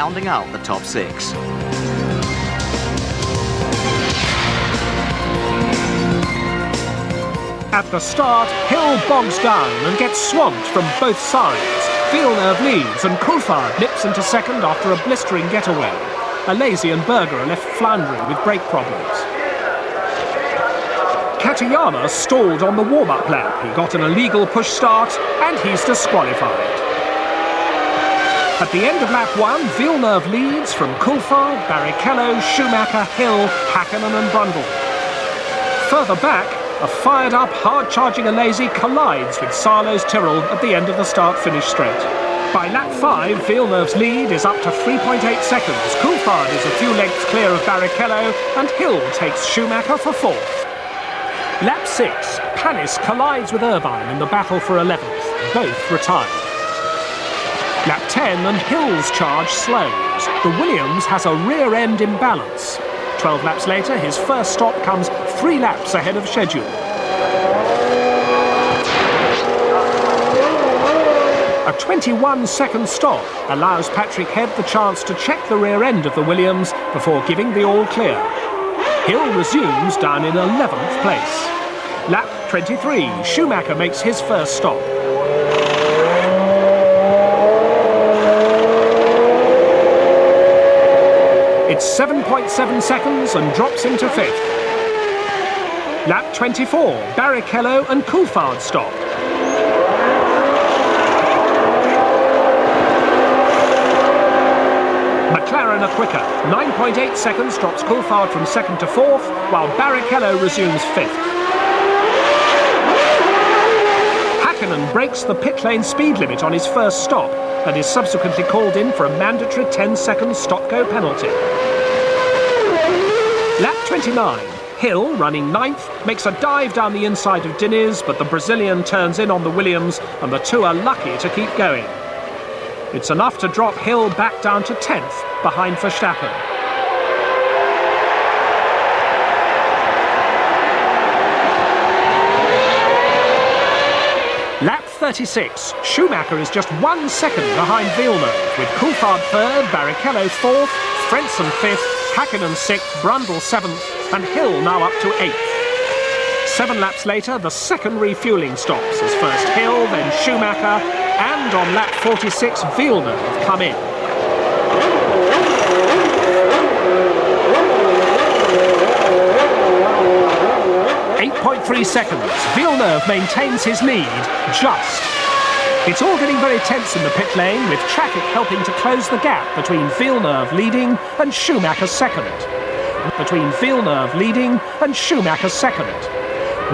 rounding out the top 6. At the start, Hill bogs down and gets swamped from both sides. Villeneuve leads and Coulthard nips into second after a blistering getaway. Alesi and Berger are left floundering with brake problems. Katayama stalled on the warm-up lap. He got an illegal push start and he's disqualified. At the end of lap 1, Villeneuve leads from Coulthard, Barrichello, Schumacher, Hill, Hakkinen and Brundle. Further back, a fired-up, hard-charging Alesi collides with Sarlo's Tyrrell at the end of the start-finish straight. By lap 5, Villeneuve's lead is up to 3.8 seconds. Coulthard is a few lengths clear of Barrichello and Hill takes Schumacher for 4th. Lap 6, Panis collides with Irvine in the battle for 11th. Both retired. Lap 10 and Hill's charge slows. The Williams has a rear-end imbalance. 12 laps later, his first stop comes 3 laps ahead of schedule. A 21-second stop allows Patrick Head the chance to check the rear end of the Williams before giving the all-clear. Hill resumes down in 11th place. Lap 23, Schumacher makes his first stop. It's 7.7 seconds and drops into 5th. Lap 24, Barrichello and Coulthard stop. McLaren are quicker. 9.8 seconds drops Coulthard from 2nd to 4th, while Barrichello resumes 5th. Hakkinen breaks the pit lane speed limit on his first stop and is subsequently called in for a mandatory 10-second stop-go penalty. Lap 29. Hill, running 9th, makes a dive down the inside of Diniz, but the Brazilian turns in on the Williams and the two are lucky to keep going. It's enough to drop Hill back down to 10th, behind Verstappen. Lap 36. Schumacher is just 1 second behind Villeneuve, with Coulthard 3rd, Barrichello 4th, Frentzen 5th, Hakkinen 6th, Brundle 7th, and Hill now up to 8th. 7 laps later, the second refuelling stops, as first Hill, then Schumacher, and on lap 46, Villeneuve come in. .3 seconds. Villeneuve maintains his lead, just. It's all getting very tense in the pit lane, with traffic helping to close the gap between Villeneuve leading and Schumacher second.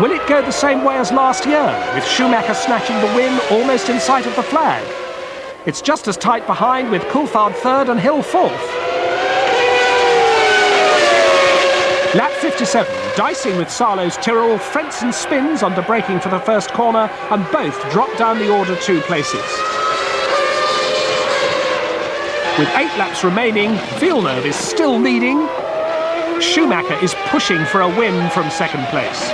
Will it go the same way as last year, with Schumacher snatching the win almost in sight of the flag? It's just as tight behind, with Coulthard 3rd and Hill 4th. Lap 57, dicing with Sarlo's Tyrrell, Frentzen spins under braking for the first corner and both drop down the order 2 places. With 8 laps remaining, Villeneuve is still leading. Schumacher is pushing for a win from second place.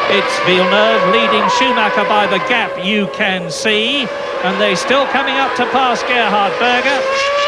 It's Villeneuve leading Schumacher by the gap you can see, and they're still coming up to pass Gerhard Berger.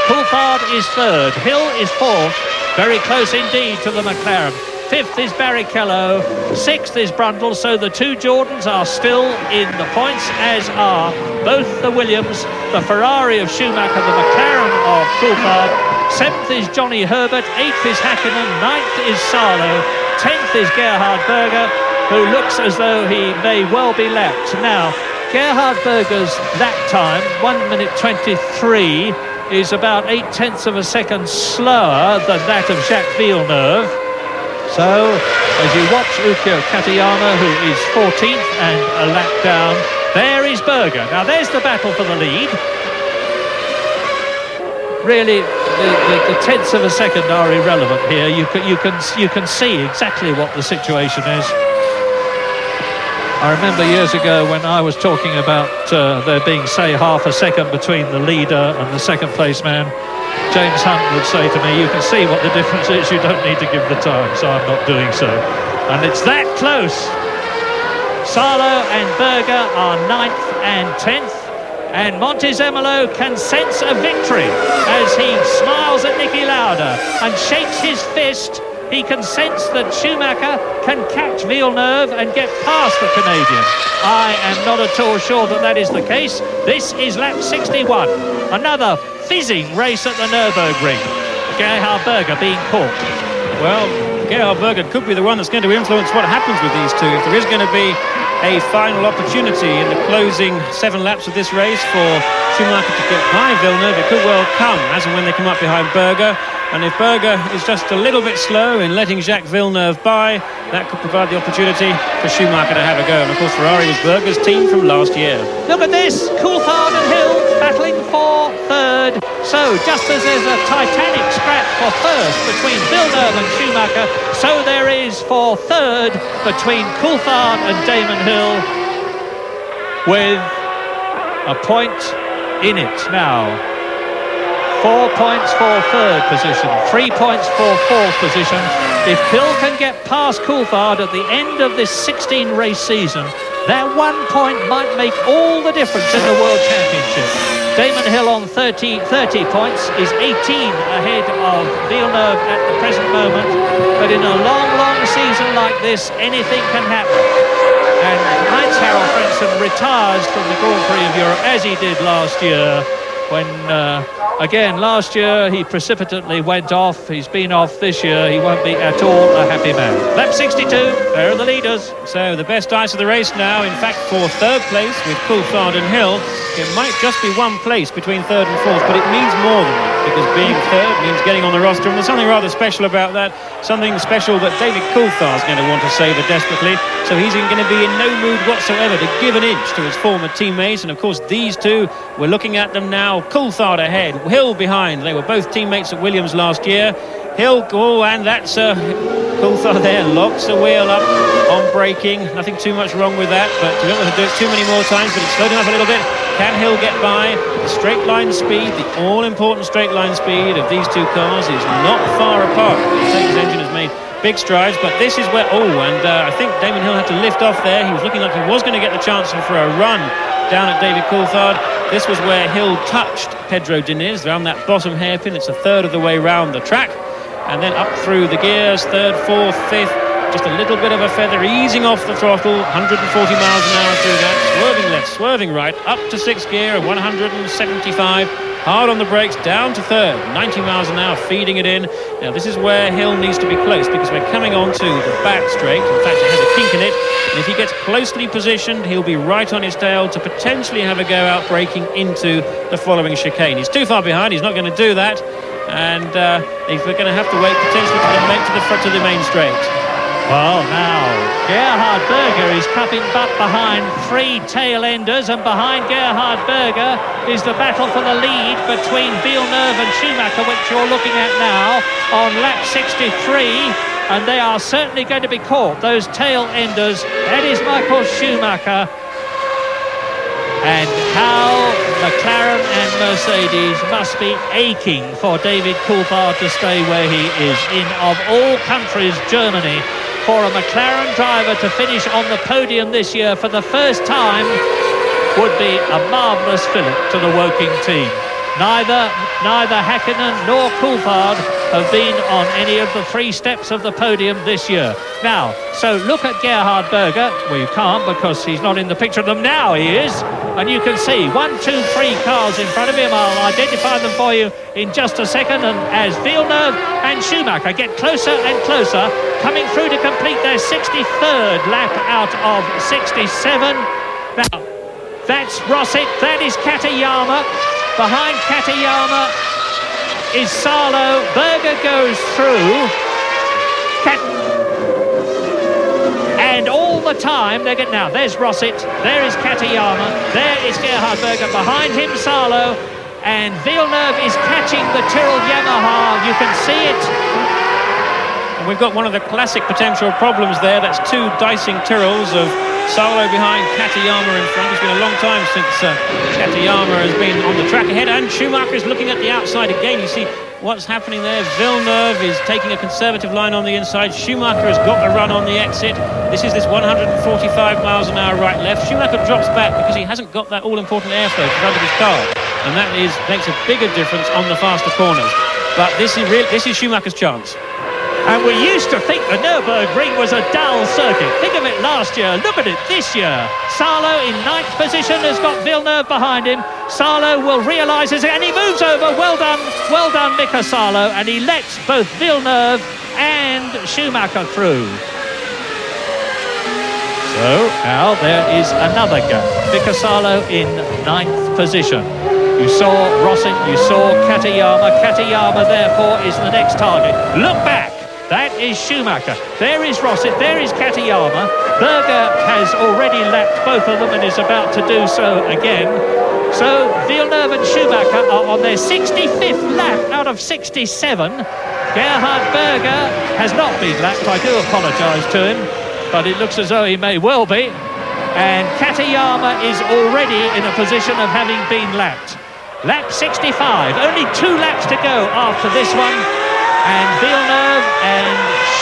Coulthard is 3rd, Hill is 4th, very close indeed to the McLaren. 5th is Barrichello, 6th is Brundle, so the two Jordans are still in the points, as are both the Williams, the Ferrari of Schumacher, the McLaren of Coulthard. 7th is Johnny Herbert, 8th is Hakkinen, 9th is Sarlo, 10th is Gerhard Berger, who looks as though he may well be lapped. Now, Gerhard Berger's lap time, 1 minute 23, is about 0.8 of a second slower than that of Jacques Villeneuve. So, as you watch Ukyo Katayama, who is 14th and a lap down, there is Berger. Now, there's the battle for the lead. Really, the tenths of a second are irrelevant here. You can see exactly what the situation is. I remember years ago when I was talking about there being, say, half a second between the leader and the second place man, James Hunt would say to me, you can see what the difference is, you don't need to give the time, so I'm not doing so. And it's that close. Sarlo and Berger are 9th and 10th. And Montezemolo can sense a victory as he smiles at Niki Lauda and shakes his fist. He can sense that Schumacher can catch Villeneuve and get past the Canadian. I am not at all sure that that is the case. This is lap 61. Another fizzing race at the Nürburgring. Gerhard Berger being caught. Well, Gerhard Berger could be the one that's going to influence what happens with these two. If there is going to be a final opportunity in the closing 7 laps of this race for Schumacher to get by Villeneuve, it could well come as and when they come up behind Berger. And if Berger is just a little bit slow in letting Jacques Villeneuve by, that could provide the opportunity for Schumacher to have a go. And of course, Ferrari was Berger's team from last year. Look at this, Coulthard and Hill battling for third. So just as there's a titanic scrap for first between Villeneuve and Schumacher, so there is for third between Coulthard and Damon Hill, with a point in it now. 4 points for third position, 3 points for fourth position. If Hill can get past Coulthard at the end of this 16 race season, that 1 point might make all the difference in the World Championship. Damon Hill on 30 points is 18 ahead of Villeneuve at the present moment, but in a long season like this, anything can happen. And Heinz-Harald Frentzen retires from the Grand Prix of Europe as he did last year, when again last year he precipitately went off. He's been off this year. He won't be at all a happy man. Lap 62, there are the leaders. So the best ice of the race now, in fact, for third place with Coulthard and Hill. It might just be 1 place between third and fourth, but it means more than that, because being third means getting on the roster, and there's something rather special about that, something special that David Coulthard's going to want to savour desperately, so he's going to be in no mood whatsoever to give an inch to his former teammates. And of course these two, we're looking at them now. Coulthard ahead, Hill behind. They were both teammates at Williams last year. Hill, oh, and that's Coulthard there, locks the wheel up on braking. Nothing too much wrong with that, but you don't want to do it too many more times, but it's slowed him up a little bit. Can Hill get by? The straight line speed, the all-important straight line speed of these two cars is not far apart. The Mercedes engine has made big strides, but this is where, I think Damon Hill had to lift off there. He was looking like he was going to get the chance for a run down at David Coulthard. This was where Hill touched Pedro Diniz around that bottom hairpin. It's a third of the way round the track, and then up through the gears, third, fourth, fifth, just a little bit of a feather, easing off the throttle, 140 miles an hour through that, swerving left, swerving right, up to sixth gear at 175, hard on the brakes, down to third, 90 miles an hour, feeding it in. Now this is where Hill needs to be close, because we're coming on to the back straight. In fact, it has a kink in it, and if he gets closely positioned, he'll be right on his tail to potentially have a go out braking into the following chicane. He's too far behind, he's not going to do that, and if we're going to have to wait potentially to the main straight. Well, now Gerhard Berger is coming up behind 3 tail enders, and behind Gerhard Berger is the battle for the lead between Villeneuve and Schumacher, which you're looking at now on lap 63, and they are certainly going to be caught, those tail enders. That is Michael Schumacher. And how McLaren and Mercedes must be aching for David Coulthard to stay where he is. In, of all countries, Germany, for a McLaren driver to finish on the podium this year for the first time would be a marvellous fillip to the Woking team. Neither Häkkinen nor Coulthard have been on any of the 3 steps of the podium this year. Now, so look at Gerhard Berger. Well, you can't, because he's not in the picture of them. Now he is, and you can see 1, 2, 3 cars in front of him. I'll identify them for you in just a second. And as Villeneuve and Schumacher get closer and closer, coming through to complete their 63rd lap out of 67. Now, that's Rosset, that is Katayama. Behind Katayama is Salo. Berger goes through. And all the time they get, now there's Rosset, there is Katayama, there is Gerhard Berger, behind him Salo, and Villeneuve is catching the Tyrrell Yamaha. You can see it. we've got one of the classic potential problems there. That's two dicing Tyrrells of Salo behind, Katayama in front. It's been a long time since Katayama has been on the track ahead, and Schumacher is looking at the outside again. You see what's happening there. Villeneuve is taking a conservative line on the inside. Schumacher has got the run on the exit. This is 145 miles an hour right-left. Schumacher drops back because he hasn't got that all-important airflow to front of his car, and that makes a bigger difference on the faster corners. But this is Schumacher's chance. And we used to think the Nürburgring was a dull circuit. Think of it last year. Look at it this year. Salo in 9th position has got Villeneuve behind him. Salo will realise it, and he moves over. Well done, Michael Salo. And he lets both Villeneuve and Schumacher through. So now there is another gap. Michael Salo in 9th position. You saw Rosset, you saw Katayama. Katayama, therefore, is the next target. Look back. That is Schumacher. There is Rosset, there is Katayama. Berger has already lapped both of them and is about to do so again. So Villeneuve and Schumacher are on their 65th lap out of 67. Gerhard Berger has not been lapped. I do apologise to him, but it looks as though he may well be. And Katayama is already in a position of having been lapped. Lap 65, only 2 laps to go after this one, and Villeneuve and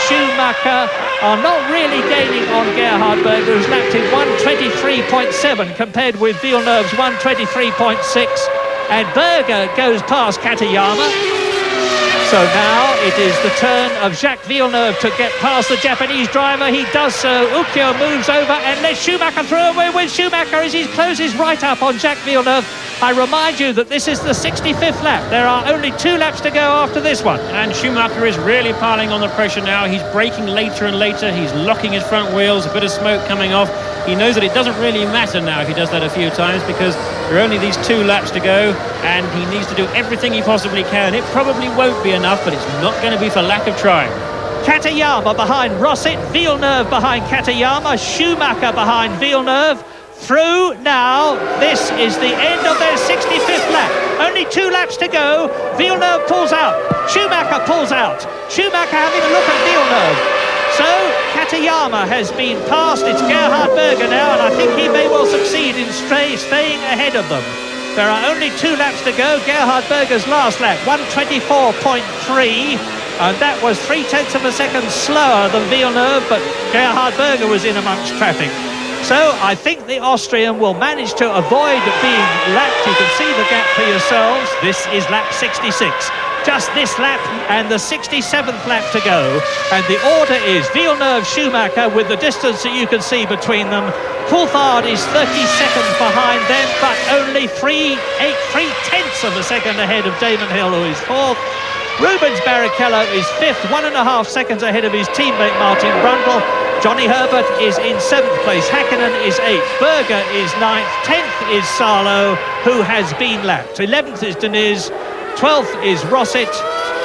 Schumacher are not really gaining on Gerhard Berger, who's lapped in 1:23.7 compared with Villeneuve's 1:23.6, and Berger goes past Katayama. So now it is the turn of Jacques Villeneuve to get past the Japanese driver. He does so. Ukyo moves over and lets Schumacher through, and we're with Schumacher as he closes right up on Jacques Villeneuve. I remind you that this is the 65th lap. There are only 2 laps to go after this one. And Schumacher is really piling on the pressure now. He's braking later and later. He's locking his front wheels, a bit of smoke coming off. He knows that it doesn't really matter now if he does that a few times, because there are only these 2 laps to go, and he needs to do everything he possibly can. It probably won't be enough, but it's not going to be for lack of trying. Katayama behind Rosset, Villeneuve behind Katayama, Schumacher behind Villeneuve. Through now. This is the end of their 65th lap. Only 2 laps to go. Villeneuve pulls out. Schumacher pulls out. Schumacher having a look at Villeneuve. So Katayama has been passed. It's Gerhard Berger now, and I think he may well succeed in staying ahead of them. There are only 2 laps to go. Gerhard Berger's last lap, 1:24.3. And that was 0.3 of a second slower than Villeneuve, but Gerhard Berger was in amongst traffic. So I think the Austrian will manage to avoid being lapped. You can see the gap for yourselves. This is lap 66. Just this lap and the 67th lap to go. And the order is Villeneuve-Schumacher with the distance that you can see between them. Coulthard is 30 seconds behind them, but only 3/10 of a second ahead of Damon Hill, who is 4th. Rubens Barrichello is 5th, 1.5 seconds ahead of his teammate Martin Brundle. Johnny Herbert is in 7th place. Hakkinen is 8th. Berger is 9th. 10th is Salo, who has been lapped. 11th is Deniz. 12th is Rosset.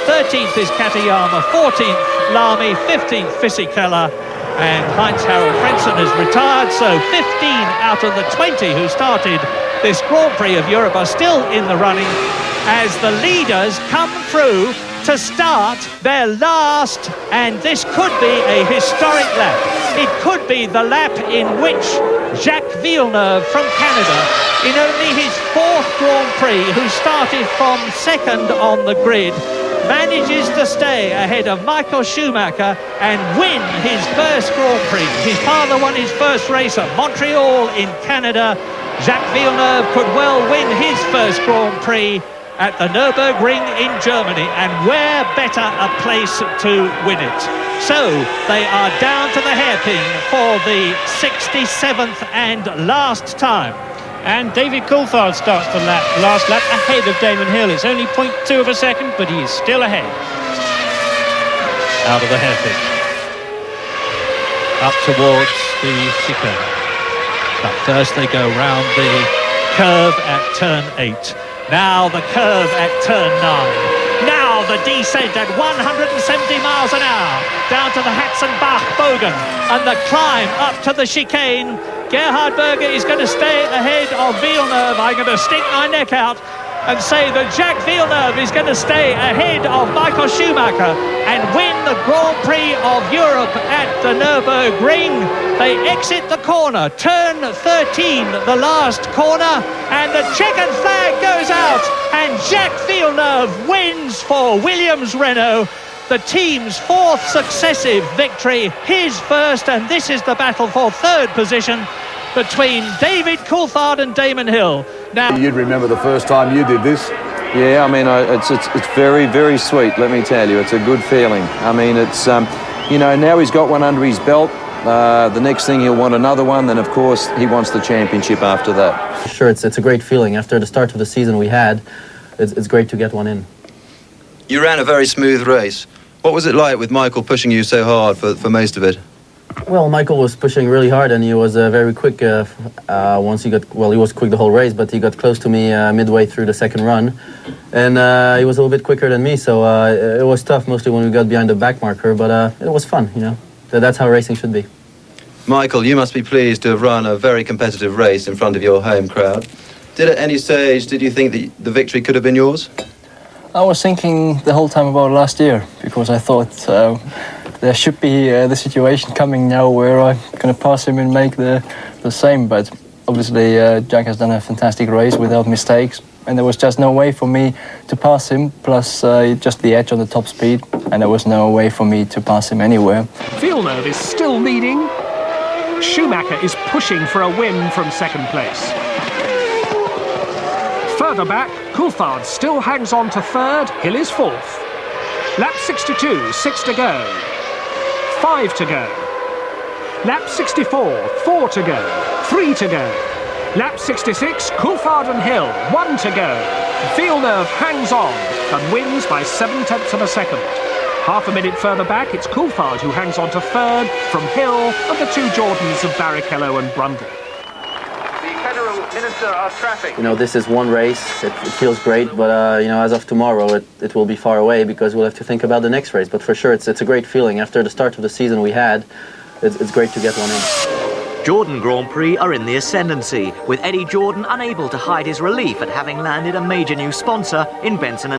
13th is Katayama. 14th Lamy. 15th Fisichella. And Heinz-Harald Frentzen has retired. So 15 out of the 20 who started this Grand Prix of Europe are still in the running as the leaders come through to start their last, and this could be a historic lap. It could be the lap in which Jacques Villeneuve from Canada, in only his 4th Grand Prix, who started from 2nd on the grid, manages to stay ahead of Michael Schumacher and win his first Grand Prix. His father won his first race at Montreal in Canada. Jacques Villeneuve could well win his first Grand Prix at the Nürburgring in Germany, and where better a place to win it. So they are down to the hairpin for the 67th and last time. And David Coulthard starts the last lap ahead of Damon Hill. It's only 0.2 of a second, but he is still ahead. Out of the hairpin. Up towards the chicane. But first they go round the curve at turn 8. Now the curve at turn 9. Now the descent at 170 miles an hour down to the Hatzenbach-Bogen, and the climb up to the chicane. Gerhard Berger is going to stay ahead of Villeneuve. I'm going to stick my neck out. and say that Jacques Villeneuve is going to stay ahead of Michael Schumacher and win the Grand Prix of Europe at the Nürburgring. They exit the corner, turn 13, the last corner, and the checkered flag goes out, and Jacques Villeneuve wins for Williams-Renault. The team's fourth successive victory, his first, and this is the battle for third position between David Coulthard and Damon Hill. Now, you'd remember the first time you did this. Yeah, I mean, it's very, very sweet, let me tell you. It's a good feeling. I mean, it's, you know, now he's got one under his belt. The next thing he'll want another one, then of course he wants the championship after that. Sure, it's a great feeling. After the start of the season we had, it's great to get one in. You ran a very smooth race. What was it like with Michael pushing you so hard for most of it? Well, Michael was pushing really hard, and he was very quick once he got, well, he was quick the whole race, but he got close to me midway through the second run. And he was a little bit quicker than me, so it was tough, mostly when we got behind the back marker, but it was fun, you know. That's how racing should be. Michael, you must be pleased to have run a very competitive race in front of your home crowd. At any stage, did you think that the victory could have been yours? I was thinking the whole time about last year, because I thought there should be the situation coming now where I'm going to pass him and make the same. But obviously Jack has done a fantastic race without mistakes, and there was just no way for me to pass him, plus just the edge on the top speed, and there was no way for me to pass him anywhere. Villeneuve is still leading. Schumacher is pushing for a win from second place. Further back, Coulthard still hangs on to third, Hill is fourth. Lap 62, 6 to go. 5 to go. Lap 64, 4 to go. 3 to go. Lap 66, Coulthard and Hill, 1 to go. Villeneuve hangs on and wins by 7/10 of a second. Half a minute further back, it's Coulthard who hangs on to third from Hill and the two Jordans of Barrichello and Brundle. Minister of Traffic. You know, this is one race. It feels great, but you know, as of tomorrow, it will be far away because we'll have to think about the next race. But for sure, it's a great feeling. After the start of the season we had, it's great to get one in. Jordan Grand Prix are in the ascendancy, with Eddie Jordan unable to hide his relief at having landed a major new sponsor in Benson.